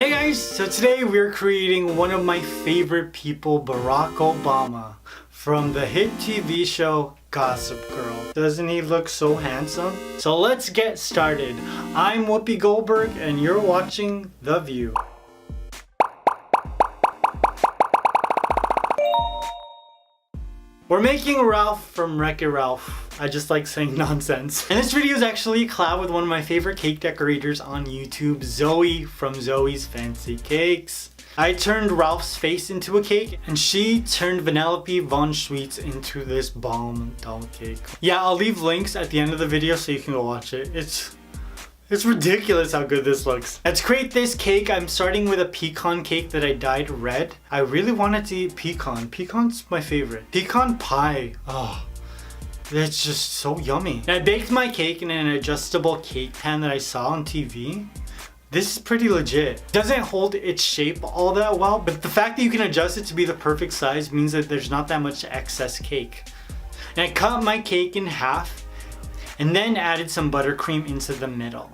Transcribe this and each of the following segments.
Hey guys, so today we're creating one of my favorite people, Barack Obama, from the hit TV show Gossip Girl. Doesn't he look so handsome? So let's get started. I'm Whoopi Goldberg and you're watching The View. We're making Ralph from Wreck-It Ralph. I just like saying nonsense. And this video is actually a collab with one of my favorite cake decorators on YouTube, Zoe from Zoe's Fancy Cakes. I turned Ralph's face into a cake and she turned Vanellope von Schweetz into this bomb doll cake. Yeah, I'll leave links at the end of the video so you can go watch it. It's ridiculous how good this looks. And to create this cake, I'm starting with a pecan cake that I dyed red. I really wanted to eat pecan. Pecan's my favorite. Pecan pie. Oh, it's just so yummy. And I baked my cake in an adjustable cake pan that I saw on TV. This is pretty legit. It doesn't hold its shape all that well, but the fact that you can adjust it to be the perfect size means that there's not that much excess cake. And I cut my cake in half and then added some buttercream into the middle.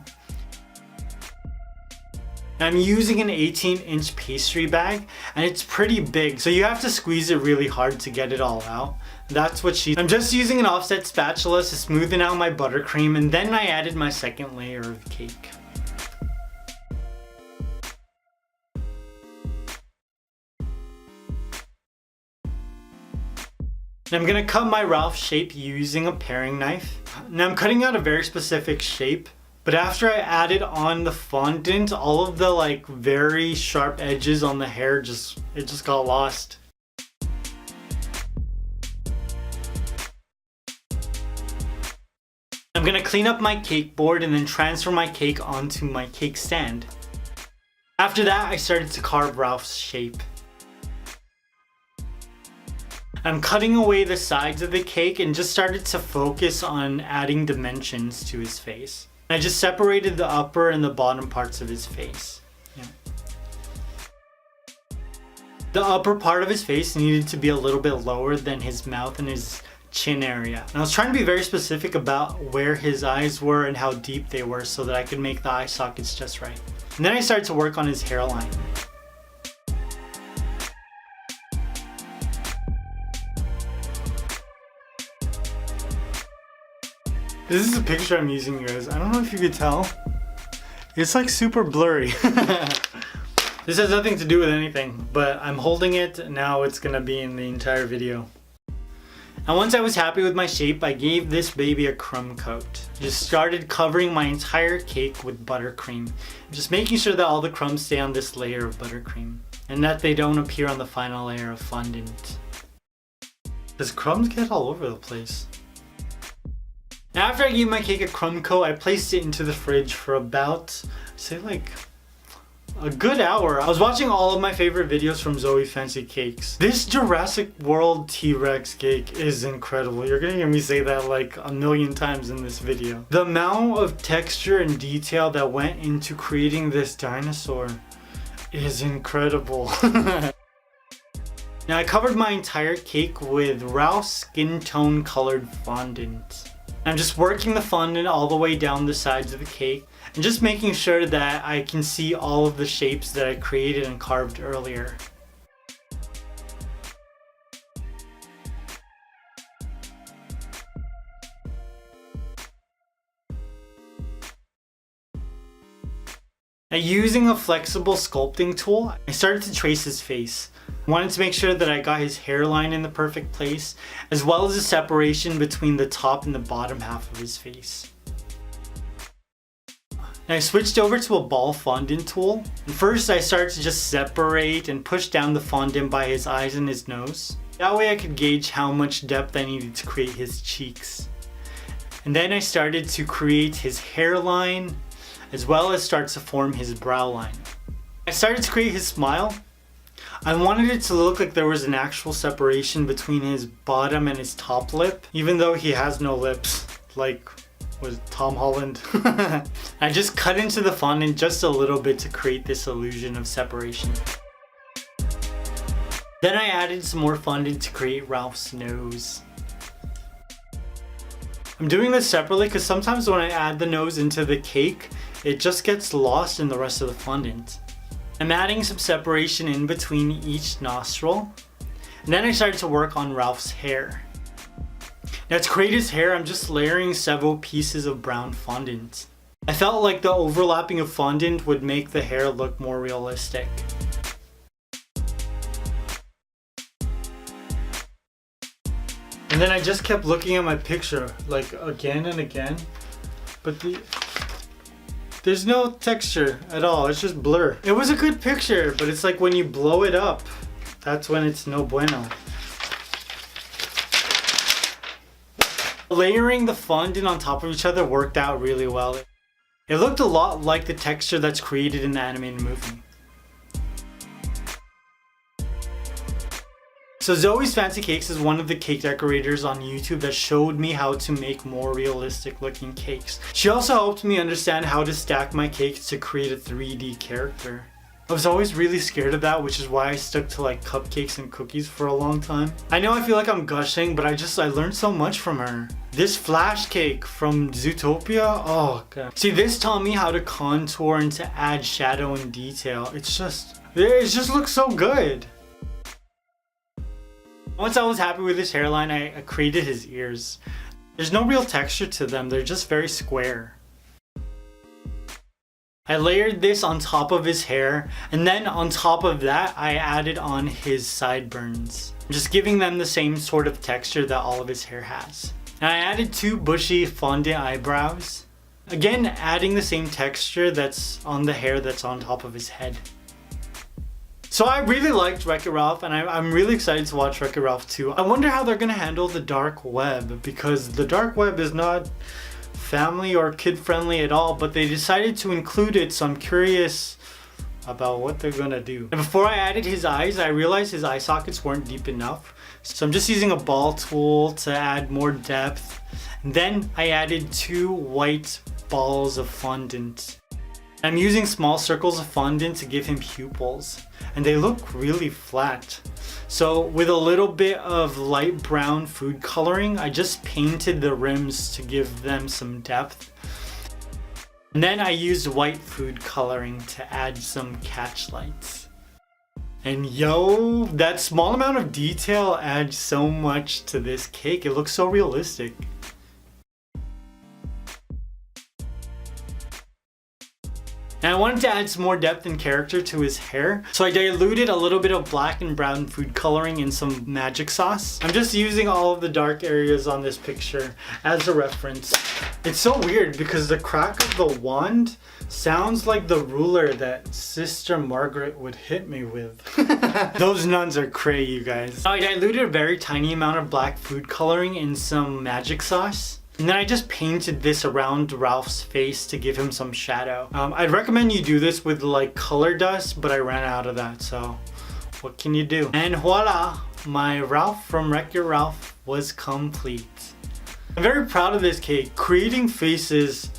I'm using an 18-inch pastry bag and it's pretty big, so you have to squeeze it really hard to get it all out. That's what I'm just using an offset spatula to smoothen out my buttercream, and then I added my second layer of cake. And I'm gonna cut my Ralph shape using a paring knife. Now I'm cutting out a very specific shape, but after I added on the fondant, all of the very sharp edges on the hair it just got lost. I'm gonna clean up my cake board and then transfer my cake onto my cake stand. After that, I started to carve Ralph's shape. I'm cutting away the sides of the cake and just started to focus on adding dimensions to his face. I just separated the upper and the bottom parts of his face. Yeah. The upper part of his face needed to be a little bit lower than his mouth and his chin area. And I was trying to be very specific about where his eyes were and how deep they were so that I could make the eye sockets just right. And then I started to work on his hairline. This is a picture I'm using, you guys. I don't know if you could tell. It's like super blurry. This has nothing to do with anything, but I'm holding it. Now it's gonna be in the entire video. And once I was happy with my shape, I gave this baby a crumb coat. Just started covering my entire cake with buttercream. Just making sure that all the crumbs stay on this layer of buttercream and that they don't appear on the final layer of fondant. Does crumbs get all over the place? After I gave my cake a crumb coat, I placed it into the fridge for about, say a good hour. I was watching all of my favorite videos from Zoe Fancy Cakes. This Jurassic World T-Rex cake is incredible. You're gonna hear me say that like a million times in this video. The amount of texture and detail that went into creating this dinosaur is incredible. Now I covered my entire cake with Ralph's skin tone colored fondant. I'm just working the fondant all the way down the sides of the cake and just making sure that I can see all of the shapes that I created and carved earlier. Now, using a flexible sculpting tool, I started to trace his face. I wanted to make sure that I got his hairline in the perfect place, as well as the separation between the top and the bottom half of his face. Now I switched over to a ball fondant tool. And first I started to just separate and push down the fondant by his eyes and his nose. That way I could gauge how much depth I needed to create his cheeks. And then I started to create his hairline, as well as start to form his brow line. I started to create his smile. I wanted it to look like there was an actual separation between his bottom and his top lip, even though he has no lips, like with Tom Holland. I just cut into the fondant just a little bit to create this illusion of separation. Then I added some more fondant to create Ralph's nose. I'm doing this separately because sometimes when I add the nose into the cake, it just gets lost in the rest of the fondant. I'm adding some separation in between each nostril. And then I started to work on Ralph's hair. Now to create his hair, I'm just layering several pieces of brown fondant. I felt like the overlapping of fondant would make the hair look more realistic. And then I just kept looking at my picture, like again and again. But there's no texture at all, it's just blur. It was a good picture, but it's like when you blow it up, that's when it's no bueno. Layering the fondant on top of each other worked out really well. It looked a lot like the texture that's created in the animated movie. So Zoe's Fancy Cakes is one of the cake decorators on YouTube that showed me how to make more realistic looking cakes. She also helped me understand how to stack my cakes to create a 3D character. I was always really scared of that, which is why I stuck to like cupcakes and cookies for a long time. I know I feel like I'm gushing, but I learned so much from her. This flash cake from Zootopia, oh god. See, this taught me how to contour and to add shadow and detail. It just looks so good. Once I was happy with his hairline, I created his ears. There's no real texture to them, they're just very square. I layered this on top of his hair, and then on top of that, I added on his sideburns, just giving them the same sort of texture that all of his hair has. And I added 2 bushy fondant eyebrows, again adding the same texture that's on the hair that's on top of his head. So I really liked Wreck-It Ralph, and I'm really excited to watch Wreck-It Ralph 2. I wonder how they're gonna handle the dark web, because the dark web is not family or kid friendly at all, but they decided to include it, so I'm curious about what they're gonna do. And before I added his eyes, I realized his eye sockets weren't deep enough, so I'm just using a ball tool to add more depth. And then I added 2 white balls of fondant. I'm using small circles of fondant to give him pupils, and they look really flat. So with a little bit of light brown food coloring, I just painted the rims to give them some depth. And then I used white food coloring to add some catch lights. And yo, that small amount of detail adds so much to this cake. It looks so realistic. And I wanted to add some more depth and character to his hair, so I diluted a little bit of black and brown food coloring in some magic sauce. I'm just using all of the dark areas on this picture as a reference. It's so weird because the crack of the wand sounds like the ruler that Sister Margaret would hit me with. Those nuns are cray, you guys. I diluted a very tiny amount of black food coloring in some magic sauce. And then I just painted this around Ralph's face to give him some shadow. I'd recommend you do this with like color dust, but I ran out of that, so what can you do? And voila, my Ralph from Wreck-It Ralph was complete. I'm very proud of this cake. Creating faces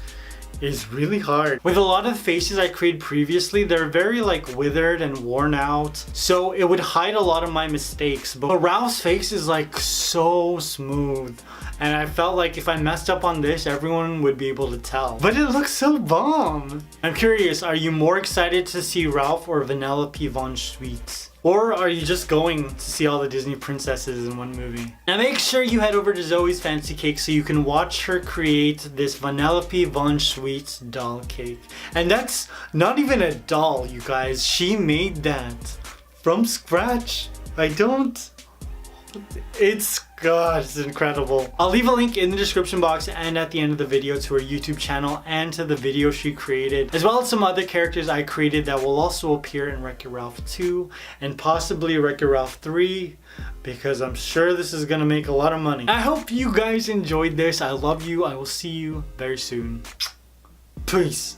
is really hard. With a lot of the faces I created previously, they're very like withered and worn out, so it would hide a lot of my mistakes. But Ralph's face is like so smooth, and I felt like if I messed up on this, everyone would be able to tell. But it looks so bomb! I'm curious, are you more excited to see Ralph or Vanellope von Schweetz? Or are you just going to see all the Disney princesses in one movie? Now make sure you head over to Zoe's Fancy Cake so you can watch her create this Vanellope von Schweetz doll cake. And that's not even a doll, you guys. She made that from scratch. It's incredible. I'll leave a link in the description box and at the end of the video to her YouTube channel and to the video she created, as well as some other characters I created that will also appear in Wreck-It Ralph 2 and possibly Wreck-It Ralph 3, because I'm sure this is gonna make a lot of money. I hope you guys enjoyed this. I love you. I will see you very soon. Peace.